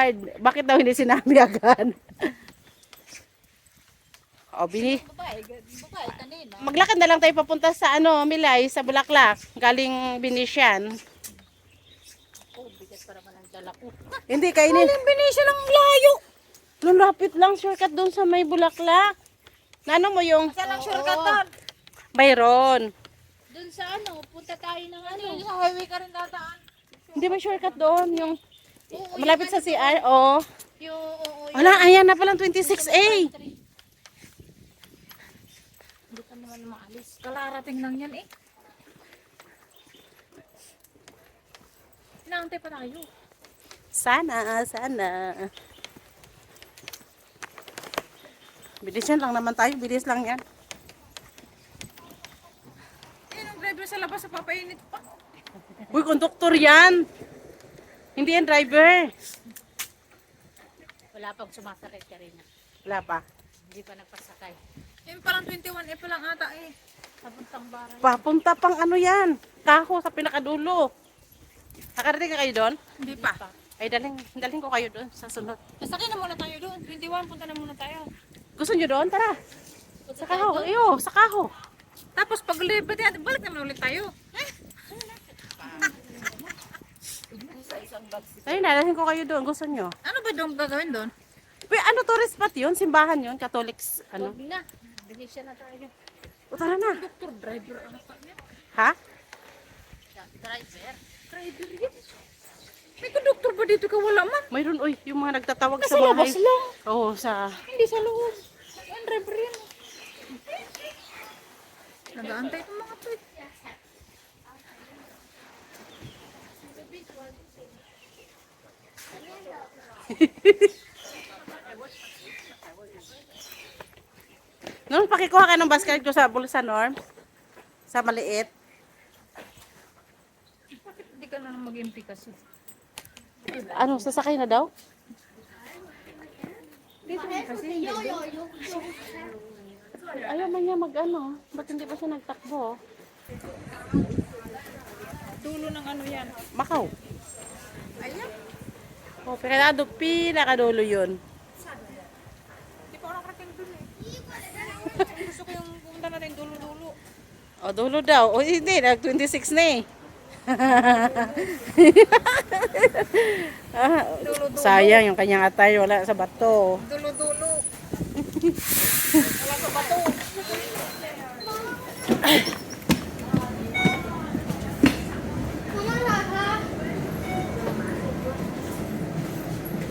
Edward. Bakit daw hindi sinabi agad? O, Babae kanina. maglakad na lang tayo papunta sa ano, Milay, sa Bulaklak. Galing Venetian. Oh, bigat para man ang dala ko. Hindi, kainin. Binisya lang ang layo. Lulapit lang, shortcut doon sa may Bulaklak. Nano mo yung Saan lang shortcut doon? Byron. Doon sa ano, punta tayo ng ano. Sa highway ka rin dadaan. Hindi may shortcut doon. Yung malapit sa CR. Oh. Yung, Wala, ayan na palang 26A. Hindi ka naman maalis. Kalarating lang yan eh. Inaantay pa tayo. Sana, sana. Bilisan lang naman tayo. Bilis lang yan. Eh, nung driver sa labas, sa papainit pa. Uy, konduktor yan. Hindi yan driver. Wala pang sumasakit ka rin. Wala pa. Hindi pa nagpasakay. Yung parang 21 pa lang ata eh. Papuntang baray. Papunta pang ano yan. Kaho sa pinakadulo. Nakarating ka kayo doon? Hindi pa. Ay, daling ko kayo doon sa sunod. Nasakay na muna tayo doon. 21, punta na muna tayo. Gusto nyo doon? Tara. Punta Sa tayo kaho. doon. Iyo, sa kaho. Tapos pag lipat yan, balik naman ulit tayo. Ayun na, daling ko kayo doon. Gusto nyo? Ano ba doon gagawin doon? Uy, ano tourist spot yun? Simbahan yun? Catholics, ano? Huwag na. Binisya na tayo. O, tara na. Doktor, driver, ano pa niya? Ha? Driver? Driver yan. May doktor ba dito ka? Wala man. Mayroon, uy, yung mga nagtatawag Nasa sa bahay. labas lang. Oo, sa... Hindi sa loob. Yan, driver yan. Nag-aantay itong mga to. Norm, pakikuha ka ng basket ko sa bulsa, Norm. Sa maliit. Bakit hindi ka na lang mag-MP kasi? Ano, sasakay na daw? Dito na kasi. Ayaw man niya mag-ano. Ba't hindi pa siya nagtakbo? Dulo ng ano yan. Macau. Ayan. O, pinakadulo yun. Hindi pa ako nakarating dun eh. Gusto ko yung pumunta natin dulo-dulo. O, dulo daw. O, hindi. Nag-26 na eh. Ah, sayang yung kanyang atay. Wala sa bato. Dulo-dulo. Wala sa bato.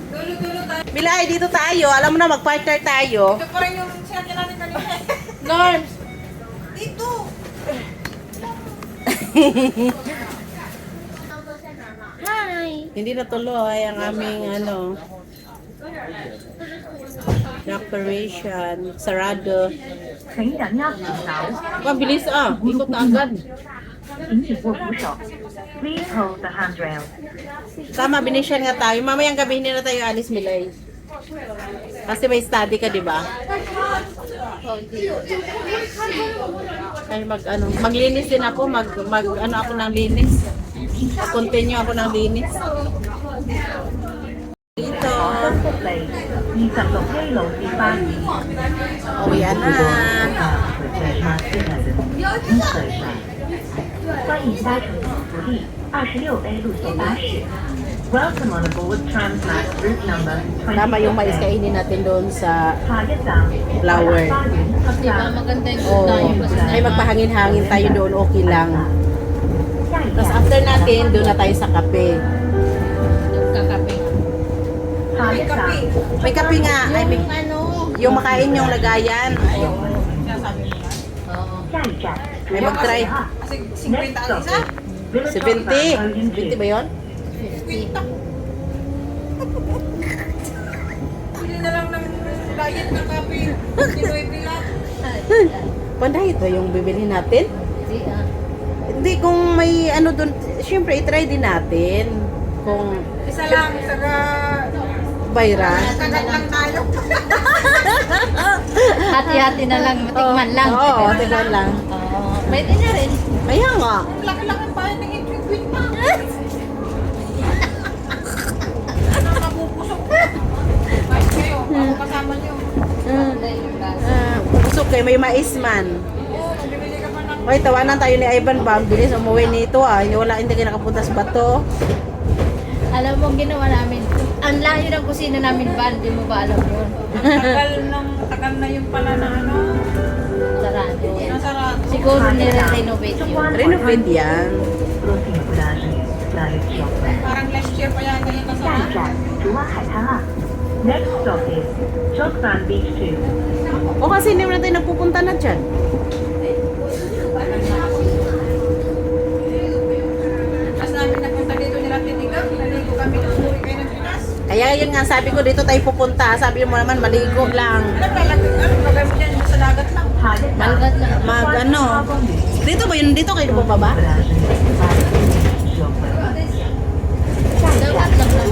Dulo-dulo tayo. Bilay, dito tayo. Alam mo na, mag-partner tayo. Ito pa rin yung sinatya natin kanina. Norms! Dito. Hindi natuloy ang aming ano operation. Sarado. 请人握扶手， Mabilis ah. Ikot na agad. 请你握扶手。Please hold the handrail. Tama, binisyan nga tayo. Mamayang gabi hindi na tayo alis, Milay. Kasi may study ka, di ba? Ay maglinis din ako, ano ako ng linis. Continue ako ng linis. Dito. 分福利26 A 路至巴士。 Oh, yan na. 欢迎搭乘福利26 A 路线巴士。Welcome on aboard Transmax route number 20. Tama yung mais kainin natin doon sa 下一站 flower. 花园车 Di ba 站。 maganda yung Oh, tayo kasi ay magpahangin-hangin tayo doon, okay lang. 下一 Tapos 站 after natin, doon na tayo sa kape. nagkakape. 下一站 May kape nga, ay may, Ano? yung makain yung lagayan. Oo. 下一站 May mag-try. Next stop is Village 70. Ocean 70 ba yun? Pili na lang ng diet ng kape. Pinoy bilat. Pandahit ba yung bibili natin? Hindi ah. Hindi, kung may ano doon, syempre itry din natin. Kung Isa lang, saka bayran. kagat lang tayo. Hati-hati na lang, matikman lang. Oo, tikman lang. Oo. Pwede na rin. Kaya nga. Ang laki-laki pa yun ng ipin-pin pa. Nakabubusog kay may mais man. Oo, bibili ka pa ng... Hoy, tawanan tayo ni Ivan ba? Ang bilis umuwi nito ah. Hindi kayo nakapunta sa bato. Alam mo, ginawa namin. Ang layo ng kusina namin ba? Hindi mo ba alam yun? Tagal na yung pala na ano. Sarado. Nasarado. Siguro nire-renovate yun. Renovate yan. Próxima parada, Planet Shopping. Parang last year pa yata yung 下一 nasarado. 站，竹湾海滩2。Next stop is Choksan Beach 2. O kasi hindi mo na tayo nagpupunta na dyan. Tapos namin napunta dito nila Titigang. Naligo kami ng umuwi kayo ng Pinas. Kaya yun nga, sabi ko dito tayo pupunta. Sabi mo naman, maligo lang. Ano gagawin mo dyan sa dagat lang? 下一站， Malgat lang. Mag ano. Dito ba yun? Dito kayo bumaba? 下一站，竹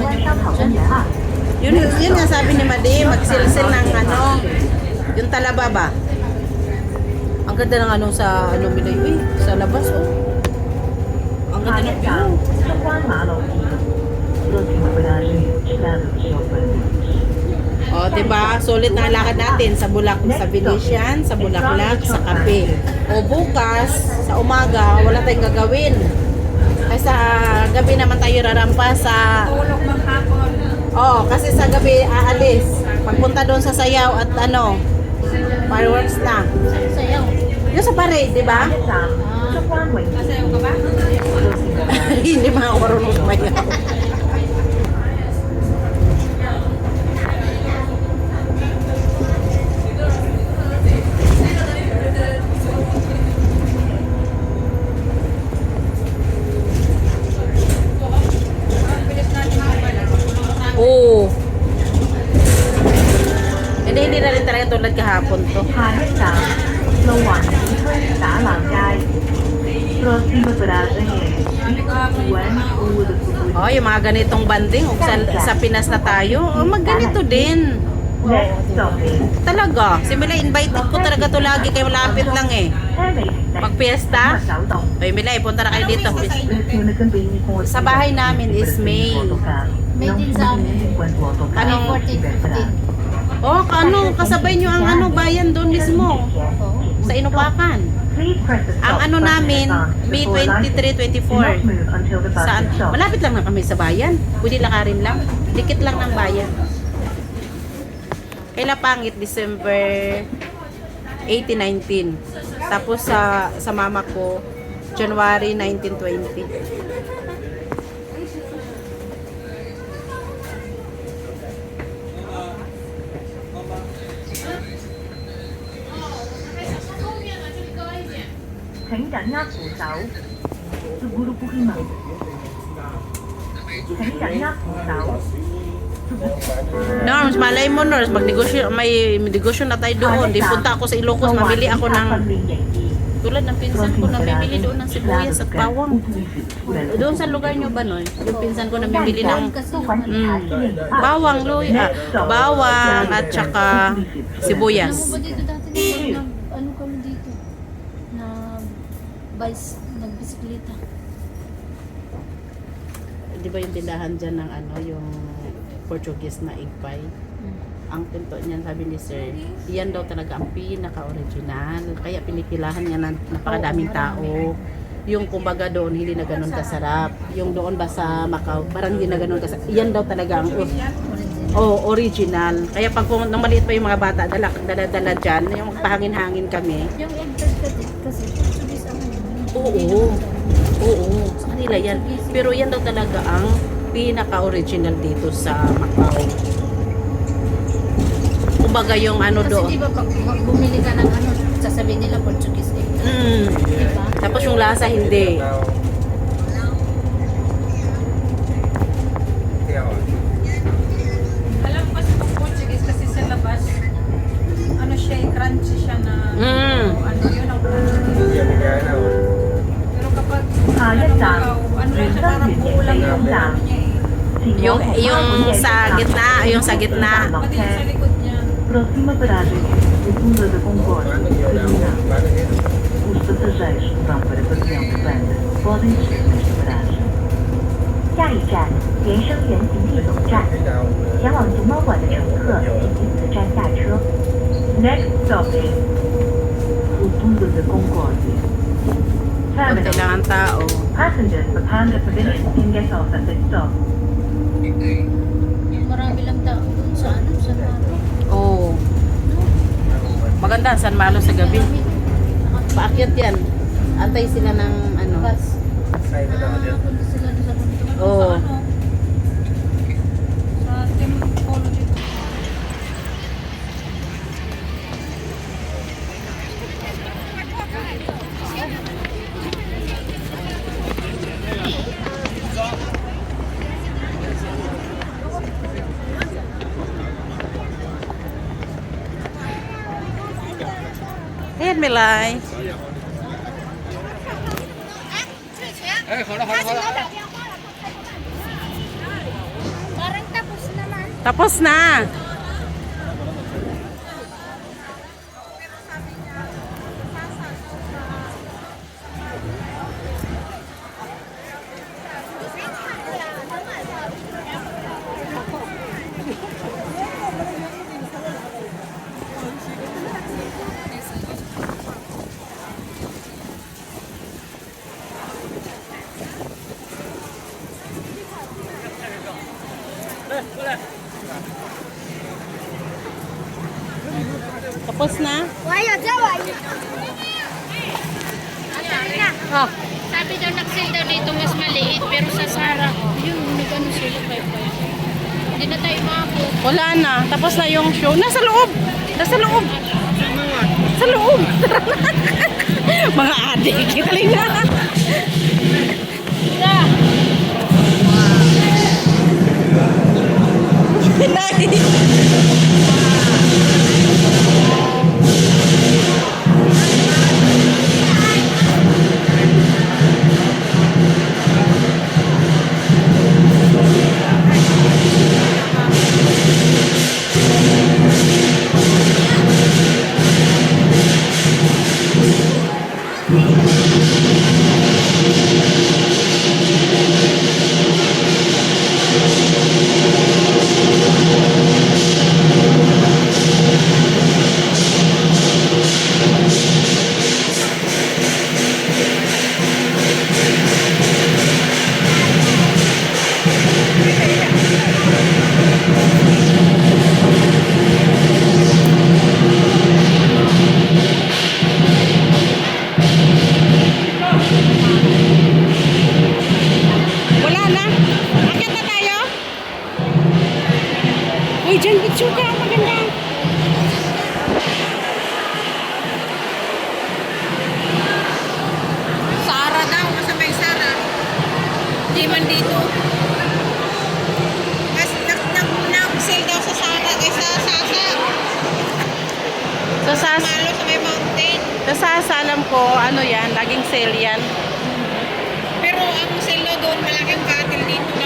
湾烧烤公园2。 Yun nga sabi ni Madi, magsilsil ng ano, yung talaba ba? Ang ganda ng ano sa ano Miloy, uy, sa labas oh. Ang 下 ganda 一 ng 站 view. 中湾马路一。Próxima parada, Planet Shopping. O, diba? Sulit na ang lakad natin sa sa Venetian, sa Bulaklak, sa Kape. O bukas, sa umaga, wala tayong gagawin. Ay sa gabi naman tayo rarampa sa... Tulog ng hapon. Oo, kasi sa gabi aalis. Pagpunta doon sa sayaw at ano, fireworks na. Sayaw. Yung sa parade, di ba? 下一站，中湾尾 Nasayaw ka ba? Próxima Hindi mga ako marunong sumayaw. Ang bilis natin makapala. Oo. Hindi na rin talaga tulad kahapon to. 下一站，路環景區打籃街。Próxima parada Buwan Food. Oh, yung mga ganitong banding, o sa Pinas na tayo, oh, magganito din. Next stop is Talaga. Si Milay, invited ko talaga to lagi kay malapit lang eh. Pag fiesta, ay Milay, punta na kayo dito. Sa bahay namin is May. May din sa amin. Ano? 14, 15. Oh, kasabay nyo ang ano, bayan doon mismo. Sa Inupakan. Ang ano namin, May 23, 24. Saan? Malapit lang na kami sa bayan. Pwede lakarin lang. Dikit lang ng bayan. Kaila Pangit, December 18, 19. Tapos sa mama ko, January 19, 20. Thánh Trấn Ngáp Phủ 6 Siguro Pukimang. Thánh Trấn Ngáp Phủ 6 Norms, malay mo Norms, may negosyo na tayo doon. Di punta ako sa Ilocos, mamili ako ng tulad ng pinsan ko na bibili doon ng sibuyas at bawang. Doon sa lugar nyo ba noon? Yung pinsan ko na bibili ng bawang, bawang at saka sibuyas. Alam mo ba dito dati ano kami dito? Nagbisikleta. Di ba yung tindahan dyan ng ano, yung Portuguese na egg pie? Ang pinto niyan, sabi ni Sir, iyan daw talaga ang pinaka-original. Kaya pinipilahan niya ng napakadaming tao. Yung kumbaga doon, hindi na ganun kasarap. Yung doon ba sa Macau, parang hindi na ganun kasarap. Iyan daw talaga ang original. Kaya pag nung maliit pa yung mga bata, dala dyan, yung pahangin-hangin kami. Yung egg kasi Portuguese ang Oo, sa kanila yan. Pero yan daw talaga ang pinaka-original dito sa Macau. Kumbaga yung ano Kasi doon. di ba pag bumili ka ng ano, sasabihin nila Portuguese egg. Diba? Tapos yung lasa hindi. Alam ko kasi pag Portuguese kasi sa labas, ano siya, crunchy siya na ano yun ang Portuguese. Pero kapag ano siya, parang kulang yung ano niya eh. Yung sa gitna. Pati yung sa likod niya. Próxima parada Rotunda da Concórdia, Carolina. Os passageiros que vão para Pavilhão de Banda podem descer nesta paragem. 下一站，连生园行李总站。前往熊猫馆的乘客请于此站下车。Next stop is Rotunda da Concórdia. Konti lang ang tao. Passengers upon the permission can get off at this stop. Marami lang tao dun sa ano, sa Maro. Oo. Maganda, San Malo sa gabi. Paakyat yan. Antay sila ng ano. Bus. Punta sila sa mundo. Oo. Sa ano? Sa Team Polo dito. Ayan, Milay. Parang tapos naman. Tapos na. Tapos na. Wala, jaway. Ah, Sabi daw nag-sale daw dito mas maliit, pero sa Sara, yun, nag-ano sila, 5. Hindi na tayo maabot. wala na. Tapos na yung show. Nasa loob. Nasa loob. Sa loob. Mga adik. Kitaling na. Wala na. Akit na tayo. Uy, dyan picture ka. Maganda. Sara daw, masabay Sara. Di man dito. Mas nag-sale daw sa Sara kaysa sa Sasa. Sa sas, Malo sa may mountain. sa sas, alam ko, ano yan, laging sale yan. Pero ang sale daw doon, malaking katil dito.